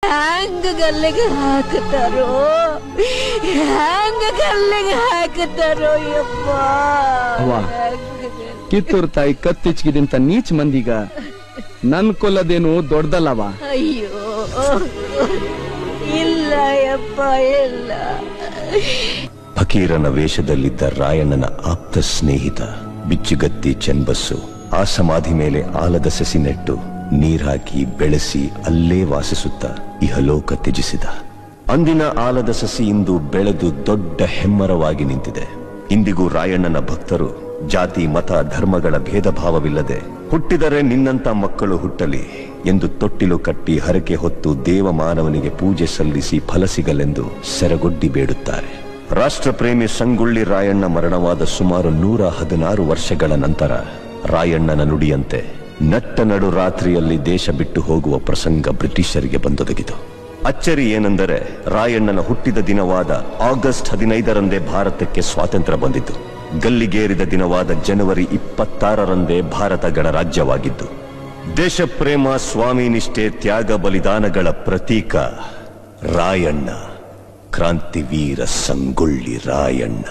ಹ್ಯಾಂಗ ಗಲ್ಲಿಗೆ ಹಾಕುತ್ತಾರೋ, ಹ್ಯಾಂಗ ಗಲ್ಲಿಗೆ ಹಾಕುತ್ತಾರೋ ಯಪ್ಪ. ಕಿತ್ತೂರು ತಾಯಿ ಕತ್ತಿಚ್ಕಿದಿಂತ ನೀಚ್ ಮಂದಿಗ ನನ್ ಕೊಲ್ಲದೇನು ದೊಡ್ಡದಲ್ಲವ. ಅಯ್ಯೋ ಇಲ್ಲ ಯಪ್ಪ ಇಲ್ಲ. ಫಕೀರನ ವೇಷದಲ್ಲಿದ್ದ ರಾಯಣ್ಣನ ಆಪ್ತ ಸ್ನೇಹಿತ ಬಿಚ್ಚುಗತ್ತಿ ಚೆನ್ಬಸ್ಸು ಆ ಸಮಾಧಿ ಮೇಲೆ ಆಲದ ಸಸಿ ನೆಟ್ಟು ನೀರಾಕಿ ಬೆಳೆಸಿ ಅಲ್ಲೇ ವಾಸಿಸುತ್ತ ಇಹಲೋಕ ತ್ಯಜಿಸಿದ. ಅಂದಿನ ಆಲದ ಸಸಿ ಇಂದು ಬೆಳೆದು ದೊಡ್ಡ ಹೆಮ್ಮರವಾಗಿ ನಿಂತಿದೆ. ಇಂದಿಗೂ ರಾಯಣ್ಣನ ಭಕ್ತರು ಜಾತಿ ಮತ ಧರ್ಮಗಳ ಭೇದ ಭಾವವಿಲ್ಲದೆ ಹುಟ್ಟಿದರೆ ನಿನ್ನಂತ ಮಕ್ಕಳು ಹುಟ್ಟಲಿ ಎಂದು ತೊಟ್ಟಿಲು ಕಟ್ಟಿ ಹರಕೆ ಹೊತ್ತು ದೇವಮಾನವನಿಗೆ ಪೂಜೆ ಸಲ್ಲಿಸಿ ಫಲ ಸಿಗಲೆಂದು ಸೆರಗೊಡ್ಡಿ ಬೇಡುತ್ತಾರೆ. ರಾಷ್ಟ್ರಪ್ರೇಮಿ ಸಂಗೊಳ್ಳಿ ರಾಯಣ್ಣ ಮರಣವಾದ ಸುಮಾರು 116 ವರ್ಷಗಳ ನಂತರ ರಾಯಣ್ಣನ ನುಡಿಯಂತೆ ನಟ್ಟ ನಡು ರಾತ್ರಿಯಲ್ಲಿ ದೇಶ ಬಿಟ್ಟು ಹೋಗುವ ಪ್ರಸಂಗ ಬ್ರಿಟಿಷರಿಗೆ ಬಂದೊದಗಿತು. ಅಚ್ಚರಿ ಏನೆಂದರೆ ರಾಯಣ್ಣನ ಹುಟ್ಟಿದ ದಿನವಾದ ಆಗಸ್ಟ್ 15ರಂದೇ ಭಾರತಕ್ಕೆ ಸ್ವಾತಂತ್ರ್ಯ ಬಂದಿದ್ದು. ಗಲ್ಲಿಗೇರಿದ ದಿನವಾದ ಜನವರಿ 26ರಂದೇ ಭಾರತ ಗಣರಾಜ್ಯವಾಗಿದ್ದು. ದೇಶಪ್ರೇಮ, ಸ್ವಾಮಿ ನಿಷ್ಠೆ, ತ್ಯಾಗ ಬಲಿದಾನಗಳ ಪ್ರತೀಕ ರಾಯಣ್ಣ, ಕ್ರಾಂತಿವೀರ ಸಂಗೊಳ್ಳಿ ರಾಯಣ್ಣ.